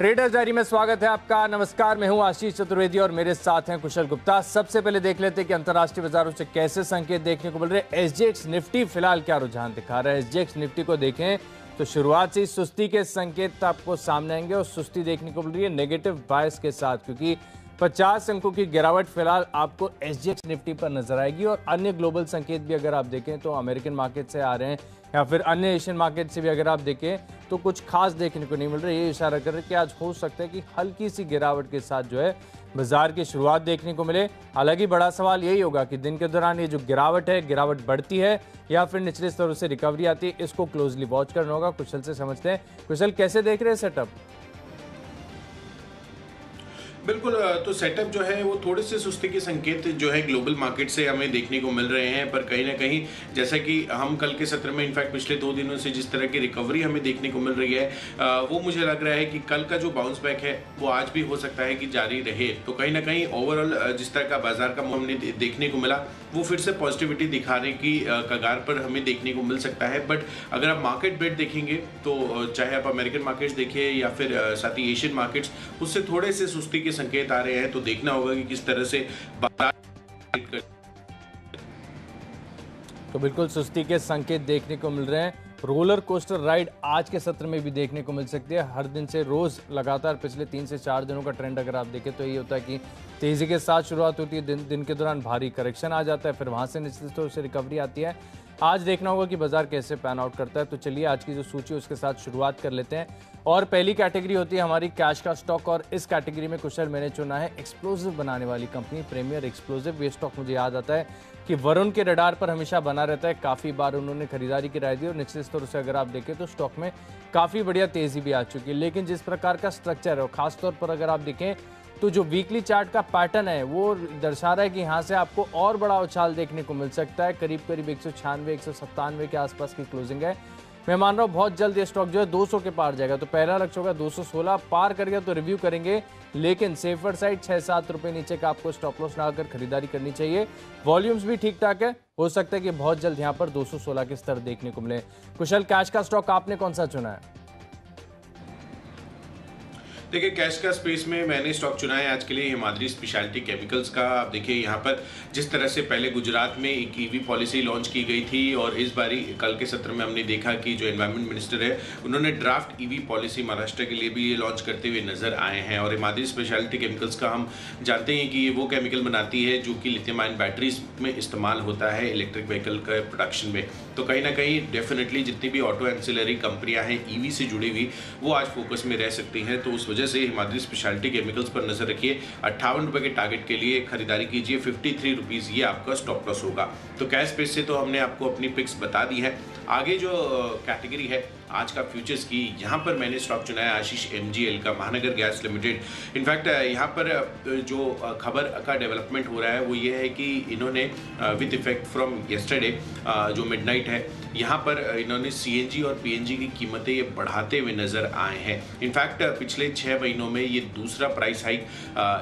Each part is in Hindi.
ट्रेडर्स डायरी में स्वागत है आपका। नमस्कार, मैं हूं आशीष चतुर्वेदी और मेरे साथ हैं कुशल गुप्ता। सबसे पहले देख लेते हैं कि अंतर्राष्ट्रीय बाजारों से कैसे संकेत देखने को मिल रहे हैं। एसजीएक्स निफ्टी फिलहाल क्या रुझान दिखा रहा है। एसजीएक्स निफ्टी को देखें तो शुरुआत से ही सुस्ती के संकेत आपको सामने आएंगे और सुस्ती देखने को मिल रही है नेगेटिव बायस के साथ, क्योंकि 50 अंकों की गिरावट फिलहाल आपको एसजीएक्स निफ्टी पर नजर आएगी। और अन्य ग्लोबल संकेत भी अगर आप देखें तो अमेरिकन मार्केट से आ रहे हैं या फिर अन्य एशियन मार्केट से भी अगर आप देखें तो कुछ खास देखने को नहीं मिल रहा है। ये इशारा कर रहे हैं कि आज हो सकता है कि हल्की सी गिरावट के साथ जो है बाजार की शुरुआत देखने को मिले। हालांकि बड़ा सवाल यही होगा कि दिन के दौरान ये जो गिरावट है, गिरावट बढ़ती है या फिर निचले स्तरों से रिकवरी आती है, इसको क्लोजली वॉच करना होगा। कुशल से समझते हैं। कुशल, कैसे देख रहे हैं सेटअप? बिल्कुल, तो सेटअप जो है वो थोड़े से सुस्ती के संकेत जो है ग्लोबल मार्केट से हमें देखने को मिल रहे हैं। पर कहीं ना कहीं जैसा कि हम कल के सत्र में इनफैक्ट पिछले 2 दिनों से जिस तरह की रिकवरी हमें देखने को मिल रही है, वो मुझे लग रहा है कि कल का जो बाउंस बैक है वो आज भी हो सकता है कि जारी रहे। तो कहीं ना कहीं ओवरऑल जिस तरह का बाजार का हमने देखने को मिला वो फिर से पॉजिटिविटी दिखाने की कगार पर हमें देखने को मिल सकता है। बट अगर आप मार्केट बेट देखेंगे तो चाहे आप अमेरिकन मार्केट्स देखिए या फिर साथ ही एशियन मार्केट्स, उससे थोड़े से सुस्ती के संकेत आ रहे हैं। तो देखना होगा कि किस तरह से बाजार। तो बिल्कुल सुस्ती के संकेत देखने को मिल रहे हैं। रोलर कोस्टर राइड आज के सत्र में भी देखने को मिल सकती है। हर दिन से रोज लगातार पिछले 3 से 4 दिनों का ट्रेंड अगर आप देखें तो ये होता है कि तेजी के साथ शुरुआत होती है, दिन के दौरान भारी करेक्शन आ जाता है, फिर वहां से निचले स्तर से रिकवरी आती है। आज देखना होगा कि बाजार कैसे पैन आउट करता है। तो चलिए आज की जो सूची है उसके साथ शुरुआत कर लेते हैं। और पहली कैटेगरी होती है हमारी कैश का स्टॉक, और इस कैटेगरी में कुशल मैंने चुना है एक्सप्लोजिव बनाने वाली कंपनी प्रीमियर एक्सप्लोजिव। ये स्टॉक मुझे याद आता है कि वरुण के रडार पर हमेशा बना रहता है। काफी बार उन्होंने खरीदारी की राय दी और निचले स्तर से अगर आप देखें तो स्टॉक में काफी बढ़िया तेजी भी आ चुकी है। लेकिन जिस प्रकार का स्ट्रक्चर है, खासतौर पर अगर आप देखें तो जो वीकली चार्ट का पैटर्न है वो दर्शा रहा है कि यहाँ से आपको और बड़ा उछाल देखने को मिल सकता है। करीब 196 197 के आसपास की क्लोजिंग है। मैं मान रहा हूँ बहुत जल्द ये स्टॉक जो है 200 के पार जाएगा। तो पहला लक्ष्य होगा 216, पार कर गया तो रिव्यू करेंगे, लेकिन सेफर साइड 6-7 रुपए नीचे का आपको स्टॉप लॉस लगाकर खरीदारी करनी चाहिए। वॉल्यूम्स भी ठीक ठाक है, हो सकता है कि बहुत जल्द यहाँ पर 216 के स्तर देखने को मिले। कुशल, कैश का स्टॉक आपने कौन सा चुना है? देखिए, कैश का स्पेस में मैंने स्टॉक चुना है आज के लिए हिमाद्री स्पेशलिटी केमिकल्स का। आप देखिए यहाँ पर जिस तरह से पहले गुजरात में एक ईवी पॉलिसी लॉन्च की गई थी और इस बारी कल के सत्र में हमने देखा कि जो एनवायरमेंट मिनिस्टर है उन्होंने ड्राफ्ट ईवी पॉलिसी महाराष्ट्र के लिए भी ये लॉन्च करते हुए नजर आए हैं। और हिमाद्री स्पेशलिटी केमिकल्स का हम जानते हैं कि ये वो केमिकल बनाती है जो कि लिथियम आयन बैटरीज में इस्तेमाल होता है इलेक्ट्रिक व्हीकल के प्रोडक्शन में। तो कहीं ना कहीं डेफिनेटली जितनी भी ऑटो एंसिलरी कंपनियां हैं ईवी से जुड़ी हुई, वो आज फोकस में रह सकती हैं। तो उस वजह से हिमाद्री स्पेशलिटी केमिकल्स पर नजर रखिए। 58 रुपए के टारगेट के लिए खरीदारी कीजिए। 53 रुपीज ये आपका स्टॉप लॉस होगा। तो कैश स्पेस से तो हमने आपको अपनी पिक्स बता दी है। आगे जो कैटेगरी है आज का फ्यूचर्स की, यहाँ पर मैंने स्टॉक चुना है आशीष एमजीएल का, महानगर गैस लिमिटेड। इनफैक्ट यहाँ पर जो खबर का डेवलपमेंट हो रहा है वो ये है कि इन्होंने विद इफेक्ट फ्रॉम येस्टरडे जो मिडनाइट है, यहाँ पर इन्होंने सीएनजी और पीएनजी की कीमतें ये बढ़ाते हुए नजर आए हैं। इनफैक्ट पिछले 6 महीनों में ये दूसरा प्राइस हाइक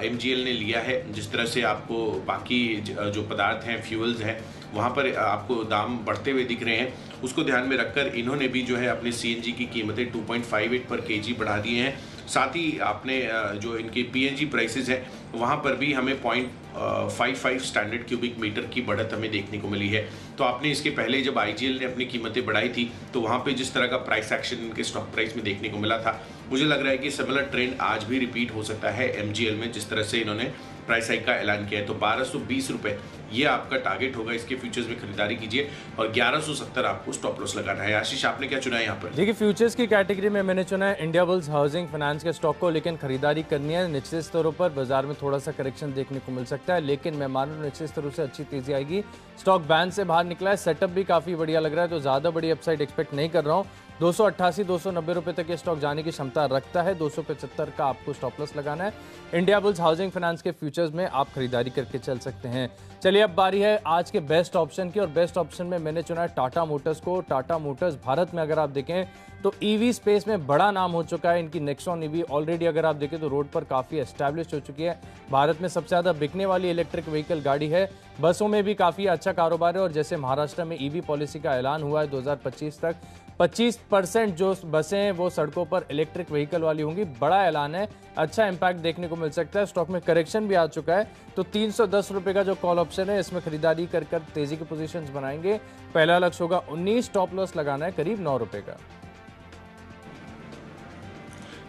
एमजीएल ने लिया है। जिस तरह से आपको बाकी जो पदार्थ हैं, फ्यूल्स हैं, वहाँ पर आपको दाम बढ़ते हुए दिख रहे हैं, उसको ध्यान में रखकर इन्होंने भी जो है अपने सीएनजी की कीमतें 2.58 पर केजी बढ़ा दिए हैं। साथ ही आपने जो इनके पीएनजी प्राइसेस हैं वहाँ पर भी हमें 0.55 स्टैंडर्ड क्यूबिक मीटर की बढ़त हमें देखने को मिली है। तो आपने इसके पहले जब आईजीएल ने अपनी कीमतें बढ़ाई थी तो वहाँ पे जिस तरह का प्राइस एक्शन इनके स्टॉक प्राइस में देखने को मिला था, मुझे लग रहा है कि सिमिलर ट्रेंड आज भी रिपीट हो सकता है एमजीएल में, जिस तरह से इन्होंने प्राइस हाइक का ऐलान किया है। तो 1220 रुपए ये आपका टारगेट होगा। इसके फ्यूचर्स में खरीदारी कीजिए और 1170 आपको स्टॉप लॉस लगाना है। आशीष, आपने क्या चुना है यहाँ पर? देखिए, फ्यूचर्स की कैटेगरी में मैंने चुना है इंडियाबुल्स हाउसिंग फाइनेंस के स्टॉक को, लेकिन खरीदारी करनी है। निचले स्तरों पर बाजार में थोड़ा सा करेक्शन देखने को मिल सकता है, लेकिन मैं मान रहा हूँ निचले स्तरों से अच्छी तेजी आएगी। स्टॉक बैंड से बाहर निकला है, सेटअप भी काफी बढ़िया लग रहा है, तो ज्यादा बड़ी अपसाइड एक्सपेक्ट नहीं कर रहा हूँ। 288-290 रुपए तक ये स्टॉक जाने की क्षमता रखता है। 275 का आपको स्टॉप लॉस लगाना है। इंडियाबुल्स हाउसिंग फाइनेंस के फ्यूचर्स में आप खरीदारी करके चल सकते हैं। चलिए, अब बारी है आज के बेस्ट ऑप्शन की, और बेस्ट ऑप्शन में मैंने चुना है टाटा मोटर्स को। टाटा मोटर्स भारत में अगर आप देखें तो ईवी स्पेस में बड़ा नाम हो चुका है। इनकी नेक्सॉन ईवी ऑलरेडी अगर आप देखें तो रोड पर काफी एस्टैब्लिश हो चुकी है। भारत में सबसे ज्यादा बिकने वाली इलेक्ट्रिक व्हीकल गाड़ी है। बसों में भी काफी अच्छा कारोबार है, और जैसे महाराष्ट्र में ईवी पॉलिसी का ऐलान हुआ है 2025 तक, 25% जो बसें हैं वो सड़कों पर इलेक्ट्रिक व्हीकल वाली होंगी। बड़ा ऐलान है, अच्छा इंपैक्ट देखने को मिल सकता है। स्टॉक में करेक्शन भी आ चुका है, तो 310 रुपए का जो कॉल ऑप्शन है इसमें खरीदारी कर तेजी के पोजीशंस बनाएंगे। पहला लक्ष्य होगा 19, स्टॉप लॉस लगाना है करीब 9 रुपए का।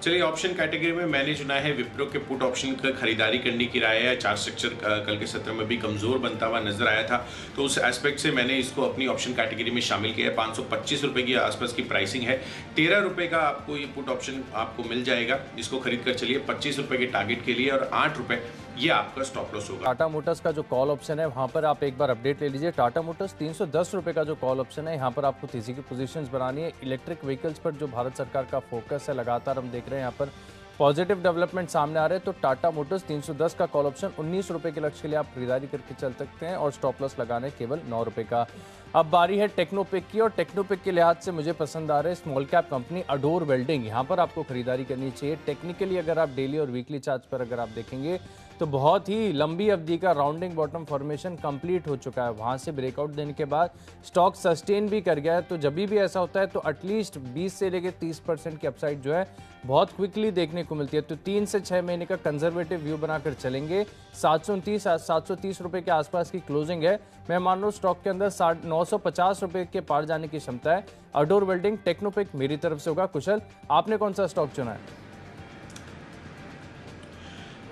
चलिए, ऑप्शन कैटेगरी में मैंने चुना है विप्रो के पुट ऑप्शन का खरीदारी करने की राय है। चार्ट स्ट्रक्चर कल के सत्र में भी कमजोर बनता हुआ नजर आया था, तो उस एस्पेक्ट से मैंने इसको अपनी ऑप्शन कैटेगरी में शामिल किया है। 525 रुपए की आसपास की प्राइसिंग है। 13 रुपए का आपको ये पुट ऑप्शन आपको मिल जाएगा, जिसको खरीद कर चलिए 25 रुपए के टारगेट के लिए, और 8 रुपए ये आपका स्टॉप लॉस होगा। टाटा मोटर्स का जो कॉल ऑप्शन है वहां पर आप एक बार अपडेट ले लीजिए। टाटा मोटर्स 310 रुपए का जो कॉल ऑप्शन है, यहाँ पर आपको तेजी की पोजीशंस बनानी है। इलेक्ट्रिक व्हीकल्स पर जो भारत सरकार का फोकस है लगातार हम देख रहे हैं यहाँ पर पॉजिटिव डेवलपमेंट सामने आ रहे हैं। तो टाटा मोटर्स 310 का कॉल ऑप्शन 19 रुपए के लक्ष्य के लिए आप खरीदारी करके चल सकते हैं, और स्टॉप लॉस लगाने केवल 9 रुपए का। अब बारी है टेक्नोपिक की, और टेक्नोपिक के लिहाज से मुझे पसंद आ रहे हैं small cap company adore welding. यहाँ पर आपको खरीदारी करनी चाहिए। टेक्निकली अगर आप डेली और वीकली चार्ट पर अगर आप देखेंगे तो बहुत ही लंबी अवधि का राउंडिंग बॉटम फॉर्मेशन कंप्लीट हो चुका है। वहां से ब्रेकआउट देने के बाद स्टॉक सस्टेन भी कर गया है। तो जब भी ऐसा होता है तो एटलीस्ट 20 से लेकर 30% की अपसाइड जो है बहुत क्विकली देखने को मिलती है। तो 3 से 6 महीने का कंजर्वेटिव व्यू बनाकर चलेंगे। 730 रुपए के आसपास की क्लोजिंग है। मैं मान रहा हूँ स्टॉक के अंदर 950 रुपए के पार जाने की क्षमता है। अडोर वेल्डिंग टेक्नोपिक मेरी तरफ से होगा। कुशल, आपने कौन सा स्टॉक चुना है?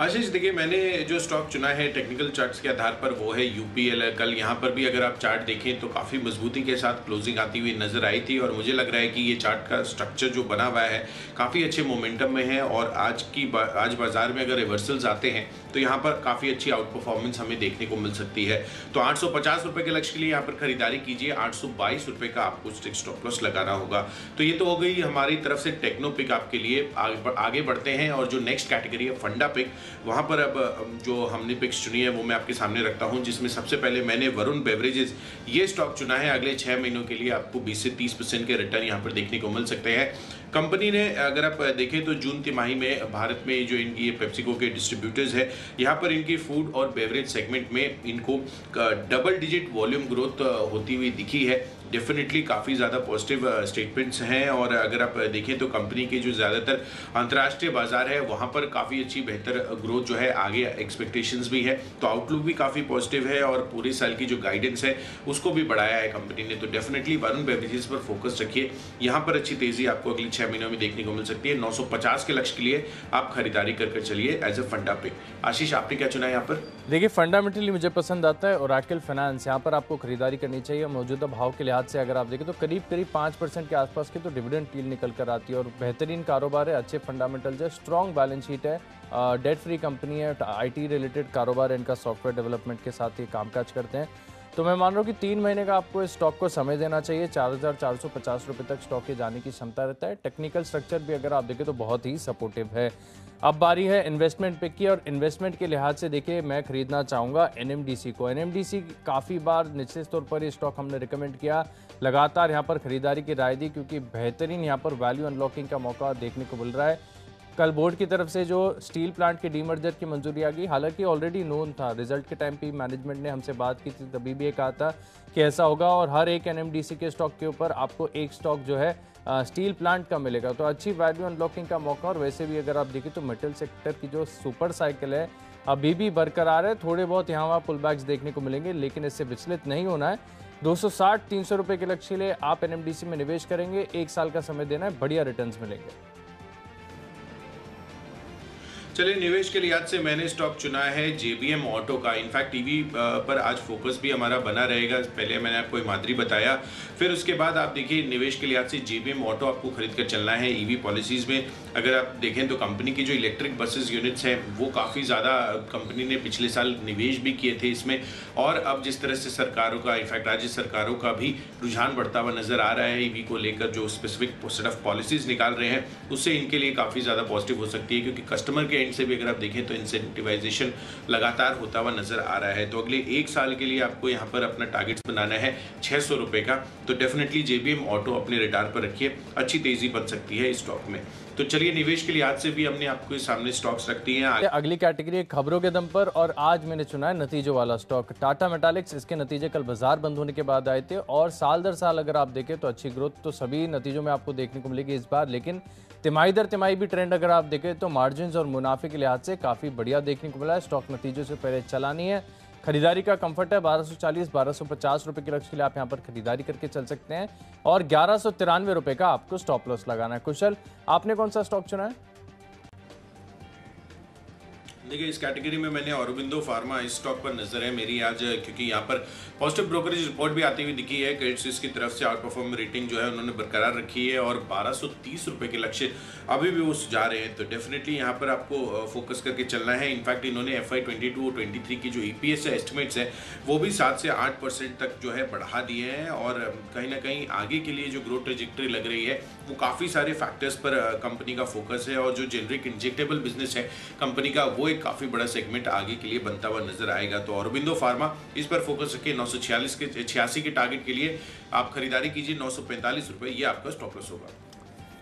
आशीष, देखिए मैंने जो स्टॉक चुना है टेक्निकल चार्ट्स के आधार पर वो है यूपीएल। कल यहाँ पर भी अगर आप चार्ट देखें तो काफ़ी मजबूती के साथ क्लोजिंग आती हुई नजर आई थी, और मुझे लग रहा है कि ये चार्ट का स्ट्रक्चर जो बना हुआ है काफ़ी अच्छे मोमेंटम में है। और आज बाजार में अगर रिवर्सल्स आते हैं तो यहाँ पर काफ़ी अच्छी आउट परफॉर्मेंस हमें देखने को मिल सकती है। तो 850 रुपये के लक्ष्य के लिए यहाँ पर खरीदारी कीजिए। 822 रुपये का आपको स्टॉप लॉस लगाना होगा। तो ये तो हो गई हमारी तरफ से टेक्नोपिक आपके लिए। आगे बढ़ते हैं, और जो नेक्स्ट कैटेगरी है फंडा पिक, वहाँ पर अब जो हमने पिक्स चुनी है वो मैं आपके सामने रखता हूँ, जिसमें सबसे पहले मैंने वरुण बेवरेजेस ये स्टॉक चुना है। अगले 6 महीनों के लिए आपको 20 से 30% के रिटर्न यहाँ पर देखने को मिल सकते हैं। कंपनी ने अगर आप देखें तो जून तिमाही में भारत में जो इनकी ये पेप्सिको के डिस्ट्रीब्यूटर्स है, यहाँ पर इनकी फूड और बेवरेज सेगमेंट में इनको डबल डिजिट वॉल्यूम ग्रोथ होती हुई दिखी है। डेफिनेटली काफ़ी ज़्यादा पॉजिटिव स्टेटमेंट्स हैं। और अगर आप देखें तो कंपनी के जो ज़्यादातर अंतर्राष्ट्रीय बाजार है वहाँ पर काफ़ी अच्छी बेहतर ग्रोथ जो है आगे एक्सपेक्टेशंस भी है। तो आउटलुक भी काफ़ी पॉजिटिव है, और पूरे साल की जो गाइडेंस है उसको भी बढ़ाया है कंपनी ने। तो डेफिनेटली वरुण बेवरेजेस पर फोकस रखिए। यहाँ पर अच्छी तेज़ी आपको अगली 6 महीनों में देखने को मिल सकती है। 950 के लक्ष्य के लिए आप खरीदारी करके चलिए एज ए फंडा पे। आशीष, आपने क्या चुना है यहाँ पर? देखिए, फंडामेंटली मुझे पसंद आता है ओरेकल फाइनेंस। यहाँ पर आपको खरीदारी करनी चाहिए। मौजूदा भाव के लिहाज से अगर आप देखें तो करीब 5% के आसपास की तो डिविडेंड डील निकल कर आती है, और बेहतरीन कारोबार है, अच्छे फंडामेंटल्स है, स्ट्रॉन्ग बैलेंस शीट है, डेट फ्री कंपनी है, आईटी रिलेटेड कारोबार है, इनका सॉफ्टवेयर डेवलपमेंट के साथ ये कामकाज करते हैं। तो मैं मान रहा हूँ कि 3 महीने का आपको इस स्टॉक को समय देना चाहिए। 4,450 रुपये तक स्टॉक के जाने की क्षमता रहता है। टेक्निकल स्ट्रक्चर भी अगर आप देखें तो बहुत ही सपोर्टिव है। अब बारी है इन्वेस्टमेंट पिक की, और इन्वेस्टमेंट के लिहाज से देखिए मैं खरीदना चाहूँगा एनएमडीसी को। एनएमडीसी काफ़ी बार निश्चित तौर पर ये स्टॉक हमने रिकमेंड किया, लगातार यहाँ पर खरीदारी की राय दी, क्योंकि बेहतरीन यहाँ पर वैल्यू अनलॉकिंग का मौका देखने को मिल रहा है। कल बोर्ड की तरफ से जो स्टील प्लांट के डीमर्जर की मंजूरी आ गई, हालांकि ऑलरेडी नोन था, रिजल्ट के टाइम पे मैनेजमेंट ने हमसे बात की थी, तभी भी ये कहा था कि ऐसा होगा, और हर एक एनएमडीसी के स्टॉक के ऊपर आपको एक स्टॉक जो है स्टील प्लांट का मिलेगा। तो अच्छी वैल्यू अनलॉकिंग का मौका। और वैसे भी अगर आप देखें तो मेटल सेक्टर की जो सुपर साइकिल है अभी भी बरकरार है। थोड़े बहुत यहाँ वहाँ पुल बैक्स देखने को मिलेंगे, लेकिन इससे विचलित नहीं होना है। 260-300 रुपये के लक्ष्य के लिए आप एनएमडीसी में निवेश करेंगे, 1 साल का समय देना है, बढ़िया रिटर्न्स मिलेंगे। चलिए, निवेश के लिहाज से मैंने स्टॉक चुना है जेबीएम ऑटो का। इनफैक्ट टीवी पर आज फोकस भी हमारा बना रहेगा। पहले मैंने आपको हिमाद्री बताया, फिर उसके बाद आप देखिए निवेश के लिहाज से जेबीएम ऑटो आपको खरीद कर चलना है ईवी पॉलिसीज़ में। अगर आप देखें तो कंपनी की जो इलेक्ट्रिक बसेस यूनिट्स हैं वो काफ़ी ज़्यादा कंपनी ने पिछले साल निवेश भी किए थे इसमें, और अब जिस तरह से सरकारों का, इनफैक्ट राज्य सरकारों का भी रुझान बढ़ता हुआ नजर आ रहा है ईवी को लेकर, जो स्पेसिफिक सेट ऑफ पॉलिसीज़ निकाल रहे हैं, उससे इनके लिए काफ़ी ज़्यादा पॉजिटिव हो सकती है। क्योंकि कस्टमर के से भी अगर आप देखें तो इंसेंटिवाइजेशन लगातार होता हुआ नजर आ रहा है। तो अगले 1 साल के लिए आपको यहाँ पर अपना टारगेट बनाना है 600 रुपये का। तो डेफिनेटली जेबीएम ऑटो अपने रडार पर रखिए, अच्छी तेजी बन सकती है इस स्टॉक में। तो चलिए निवेश के लिहाज से भी हमने आपके सामने स्टॉक्स रखती हैं। अगली कैटेगरी खबरों के दम पर, और आज मैंने चुना है नतीजों वाला स्टॉक टाटा मेटालिक्स। इसके नतीजे कल बाजार बंद होने के बाद आए थे और साल दर साल अगर आप देखें तो अच्छी ग्रोथ तो सभी नतीजों में आपको देखने को मिलेगी इस बार, लेकिन तिमाही दर तिमाही भी ट्रेंड अगर आप देखें तो मार्जिन और मुनाफे के लिहाज से काफी बढ़िया देखने को मिला है। स्टॉक नतीजों से पहले चला नहीं है, खरीदारी का कंफर्ट है। 1240-1250 रुपए के लक्ष्य के लिए आप यहां पर खरीदारी करके चल सकते हैं और 1193 रुपए का आपको स्टॉप लॉस लगाना है। कुशल, आपने कौन सा स्टॉक चुना है? देखिए इस कैटेगरी में मैंने औरोबिंदो फार्मा इस स्टॉक पर नजर है मेरी आज, क्योंकि यहाँ पर पॉजिटिव ब्रोकरेज रिपोर्ट भी आती हुई दिखी है। क्रेडिट स्विस की तरफ से आउट परफॉर्म रेटिंग जो है उन्होंने बरकरार रखी है और 1230 रुपए के लक्ष्य अभी भी वो जा रहे हैं, तो डेफिनेटली यहाँ पर आपको फोकस करके चलना है। इनफैक्ट इन्होंने FY 22 और 23 की जो EPS एस्टिमेट्स है वो भी 7 से 8% तक जो है बढ़ा दिए हैं और कहीं ना कहीं आगे के लिए जो ग्रोथ ट्रेजेक्टरी लग रही है वो काफ़ी सारे फैक्टर्स पर कंपनी का फोकस है और जो जेनरिक इंजेक्टेबल बिजनेस है कंपनी का वो एक काफी बड़ा सेगमेंट आगे के लिए बनता हुआ नजर आएगा। तो औरोबिंदो फार्मा इस पर फोकस रखिए। 986 के टारगेट के लिए आप खरीदारी कीजिए। 945 रुपए ये आपका स्टॉप लॉस होगा।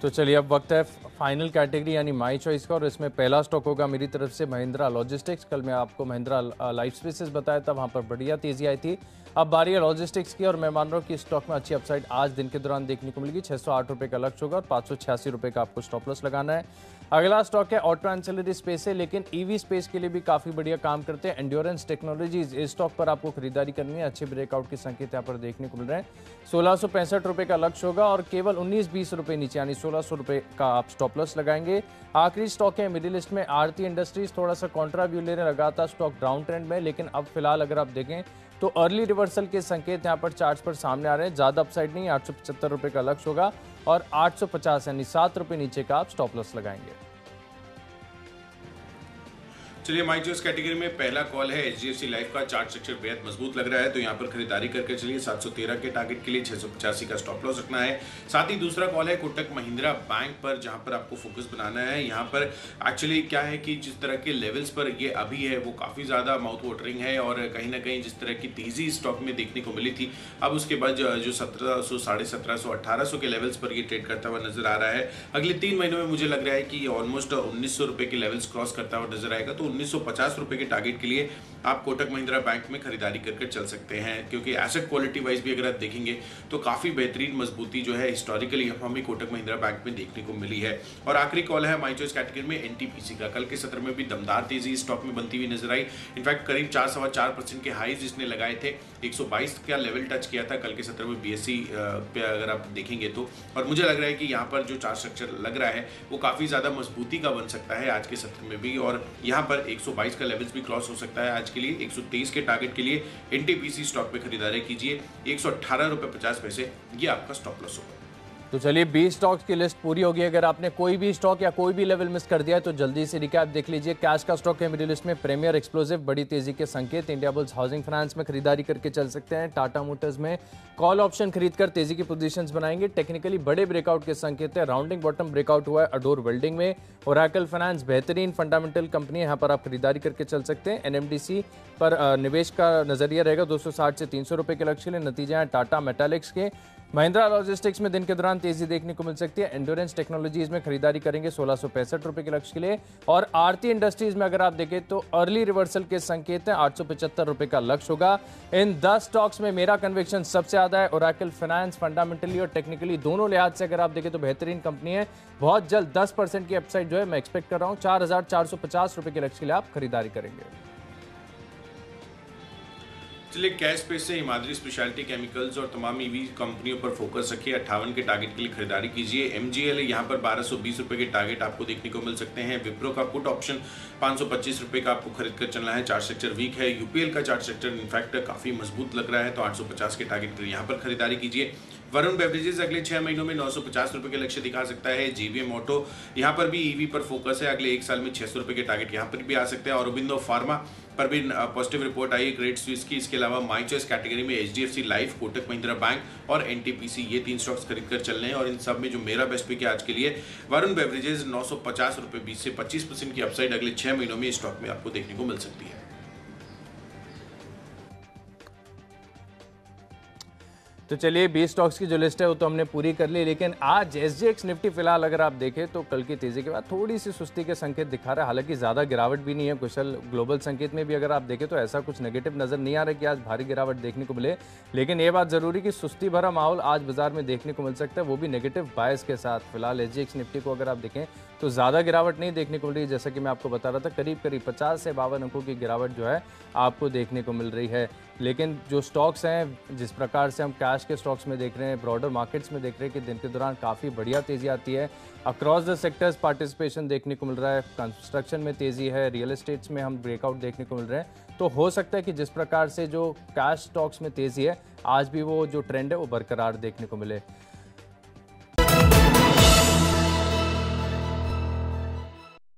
तो चलिए अब वक्त है फाइनल कैटेगरी यानी माई चॉइस का, और इसमें पहला स्टॉक होगा मेरी तरफ से महिंद्रा लॉजिस्टिक्स। कल मैं आपको महिंद्रा लाइफ स्पेसेस बताया था, वहां पर बढ़िया तेजी आई थी। अब बारी है लॉजिस्टिक्स की और मैं मान रहा हूँ कि स्टॉक में अच्छी अपसाइड आज दिन के दौरान देखने को मिलेगी। 608 रुपए का लक्ष्य होगा और 586 रुपए का आपको स्टॉप लॉस लगाना है। अगला स्टॉक है ऑटो एंसिलरी स्पेस है, लेकिन ईवी स्पेस के लिए भी काफी बढ़िया काम करते हैं एंड्योरेंस टेक्नोलॉजीज। इस स्टॉक पर आपको खरीदारी करनी है, अच्छे ब्रेकआउट के संकेत यहाँ पर देखने को मिल रहे हैं। 1665 रुपए का लक्ष्य होगा और केवल 19-20 रुपए नीचे यानी 1600 रुपए का आप स्टॉप लॉस लगाएंगे। आखिरी स्टॉक है मिडिल ईस्ट में आरती इंडस्ट्रीज, थोड़ा सा कॉन्ट्रा व्यू ले रहे हैं, लगातार स्टॉक डाउन ट्रेंड में, लेकिन अब फिलहाल अगर आप देखें तो अर्ली रिवर्सल के संकेत यहाँ पर चार्ट्स पर सामने आ रहे हैं। ज्यादा अपसाइड नहीं, 875 रुपए का लक्ष्य होगा और 850 यानी 7 रुपए नीचे का आप स्टॉप लॉस लगाएंगे। चलिए माई चॉइस कैटेगरी में पहला कॉल है HDFC लाइफ का। चार्ट स्ट्रक्चर बेहद मजबूत लग रहा है तो यहाँ पर खरीदारी करके चलिए। 713 के टारगेट के लिए 685 का स्टॉप लॉस रखना है। साथ ही दूसरा कॉल है कोटक महिंद्रा बैंक पर, जहाँ पर आपको फोकस बनाना है। यहाँ पर एक्चुअली क्या है कि जिस तरह के लेवल्स पर ये अभी है वो काफ़ी ज़्यादा माउथ वाटरिंग है और कहीं ना कहीं जिस तरह की तेज़ी स्टॉक में देखने को मिली थी, अब उसके बाद जो 1700, 1750, 1800 के लेवल्स पर ये ट्रेड करता हुआ नजर आ रहा है। अगले 3 महीनों में मुझे लग रहा है कि ये ऑलमोस्ट 1900 रुपए के लेवल्स क्रॉस करता हुआ नजर आएगा। तो 1950 रुपए के टारगेट के लिए आप कोटक महिंद्रा बैंक में खरीदारी करके चल सकते हैं, क्योंकि एसेट क्वालिटी वाइज भी अगर आप देखेंगे तो काफी बेहतरीन मजबूती जो है हिस्टोरिकली हमें कोटक महिंद्रा बैंक में देखने को मिली है। और आखिरी कॉल है माई चॉइस कैटेगरी में NTPC का। कल के सत्र में भी दमदार तेजी स्टॉक में बनती हुई नजर आई। इनफैक्ट करीब 4.25% के हाईज इसने लगाए थे, 122 का लेवल टच किया था कल के सत्र में BSE पे अगर आप देखेंगे तो। और मुझे लग रहा है कि यहाँ पर जो चार्ट स्ट्रक्चर लग रहा है वो काफी ज्यादा मजबूती का बन सकता है आज के सत्र में भी, और यहाँ पर 122 का लेवल्स भी क्रॉस हो सकता है आज के लिए। 123 के टारगेट के लिए NTPC स्टॉक पे खरीदारी कीजिए। 118 रुपए 50 पैसे ये आपका स्टॉप लॉस होगा। तो चलिए 20 स्टॉक्स की लिस्ट पूरी होगी। अगर आपने कोई भी स्टॉक या कोई भी लेवल मिस कर दिया है तो जल्दी से रिकैप देख लीजिए। कैश का स्टॉक है मेरी लिस्ट में प्रीमियर एक्सप्लोसिव, बड़ी तेजी के संकेत। इंडियाबुल्स हाउसिंग फाइनेंस में खरीदारी करके चल सकते हैं। टाटा मोटर्स में कॉल ऑप्शन खरीदकर तेजी की पोजीशंस बनाएंगे। टेक्निकली बड़े ब्रेकआउट के संकेत है। राउंडिंग बॉटम ब्रेकआउट हुआ है अडोर वेल्डिंग में। ओरेकल फाइनेंस बेहतरीन फंडामेंटल कंपनी है, यहाँ पर आप खरीदारी करके चल सकते हैं। NMDC पर निवेश का नजरिया रहेगा 260 से 300 रुपए के लक्ष्य लिए। नतीजे हैं टाटा मेटालिक्स के। महिंद्रा लॉजिस्टिक्स में दिन के दौरान तेजी देखने को मिल सकती है। एंड्योरेंस टेक्नोलॉजीज में खरीदारी करेंगे 1665 रुपए के लक्ष्य के लिए। और आरती इंडस्ट्रीज में अगर आप देखें तो अर्ली रिवर्सल के संकेत हैं, 875 रुपए का लक्ष्य होगा। इन 10 स्टॉक्स में मेरा कन्विक्शन सबसे ज्यादा है। ओरेकल फाइनेंस फंडामेंटली और टेक्निकली दोनों लिहाज से अगर आप देखें तो बेहतरीन कंपनी है। बहुत जल्द 10% की अपसाइड जो है मैं एक्सपेक्ट कर रहा हूं। 4450 रुपए के लक्ष्य के लिए आप खरीदारी करेंगे। चलिए कैश स्पेस से हिमाद्री स्पेशलिटी केमिकल्स और तमाम EV कंपनियों पर फोकस रखिए। 58 के टारगेट के लिए खरीदारी कीजिए। MGL यहाँ पर 1220 रुपए के टारगेट आपको देखने को मिल सकते हैं। विप्रो का पुट ऑप्शन 525 रुपए का आपको खरीद कर चलना है। चार्ट स्ट्रक्चर वीक है। UPL का चार्ट स्ट्रक्चर इनफैक्ट काफी मजबूत लग रहा है तो 850 के टारगेट के लिए यहाँ पर खरीदारी कीजिए। वरुण बेवरेजेस अगले 6 महीनों में 950 रुपए के लक्ष्य दिखा सकता है। JBM ऑटो यहाँ पर भी EV पर फोकस है। अगले 1 साल में 600 रुपए के टारगेट यहाँ पर भी आ सकते हैं। औरोबिंदो फार्मा पर भी पॉजिटिव रिपोर्ट आई है क्रेडिट स्विस की। इसके अलावा माई चॉइस कैटेगरी में HDFC life, Kotak Mahindra bank और NTPC ये 3 स्टॉक्स खरीद कर चल रहे हैं। और इन सब में जो मेरा बेस्ट पिक है आज के लिए वरुण बेवरेजेस 950 रुपए, 20 से 25% की अपसाइड अगले 6 महीनों में स्टॉक में आपको देखने को मिल सकती है। तो चलिए 20 स्टॉक्स की जो लिस्ट है वो तो हमने पूरी कर ली, लेकिन आज एसजीएक्स निफ्टी फिलहाल अगर आप देखें तो कल की तेजी के बाद थोड़ी सी सुस्ती के संकेत दिखा रहा है। हालांकि ज़्यादा गिरावट भी नहीं है, कुशल ग्लोबल संकेत में भी अगर आप देखें तो ऐसा कुछ नेगेटिव नजर नहीं आ रहा है कि आज भारी गिरावट देखने को मिले। लेकिन ये बात जरूरी कि सुस्ती भरा माहौल आज बाजार में देखने को मिल सकता है, वो भी नेगेटिव बायस के साथ। फिलहाल एसजीएक्स निफ्टी को अगर आप देखें तो ज़्यादा गिरावट नहीं देखने को मिल रही है, जैसा कि मैं आपको बता रहा था करीब 50 से 52 अंकों की गिरावट जो है आपको देखने को मिल रही है। लेकिन जो स्टॉक्स हैं, जिस प्रकार से हम कैश के स्टॉक्स में देख रहे हैं, ब्रॉडर मार्केट्स में देख रहे हैं कि दिन के दौरान काफ़ी बढ़िया तेज़ी आती है। अक्रॉस द सेक्टर्स पार्टिसिपेशन देखने को मिल रहा है, कंस्ट्रक्शन में तेज़ी है, रियल एस्टेट्स में हम ब्रेकआउट देखने को मिल रहे हैं। तो हो सकता है कि जिस प्रकार से जो कैश स्टॉक्स में तेज़ी है, आज भी वो जो ट्रेंड है वो बरकरार देखने को मिले।